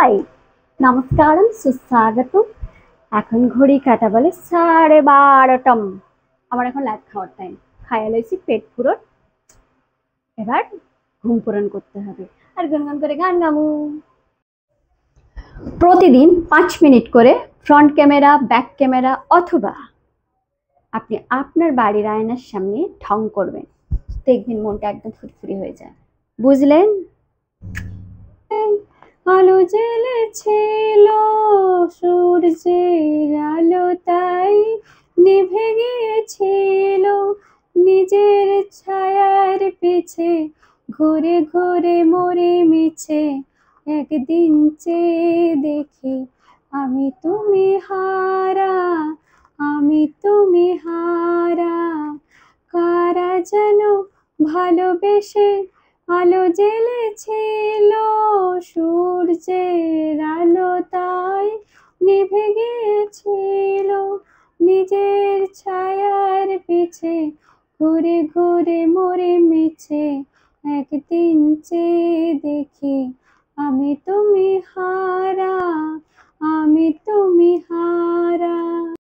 High, নমস্কারম, সুস্বাগতম। এখন ঘড়ি কাটা বলে 12:30। আমার এখন লাইট খাওয়ার টাইম। খাইয়া লইছি পেট পুরন। এবার ঘুম পূরণ করতে হবে আর গুনগুন করে গান গামু। প্রতিদিন 5 মিনিট করে ফ্রন্ট ক্যামেরা, ব্যাক ক্যামেরা অথবা আপনি আপনার বাড়ির আয়নার সামনে ঢং করবেন, দেখবেন মনটা একদম ফুরফুরে হয়ে যায়। বুঝলেন? আলো জ্বেলেছিল সূর্যের আলো, তাই নিভে গিয়েছিল নিজের ছায়ার পিছে, ঘুরে ঘুরে মরে মিছে। একদিন চেয়ে দেখি আমি তুমি হারা, আমি তুমি হারা। কারা যেন ভালোবেসে আলো জ্বেলেছিল সূর্যের আলো, তাই নিভে গিয়েছিল নিজের ছায়ার পিছে, ঘুরে ঘুরে মরে মিছে। একদিন চেয়ে দেখি আমি তুমি হারা, আমি তুমি হারা।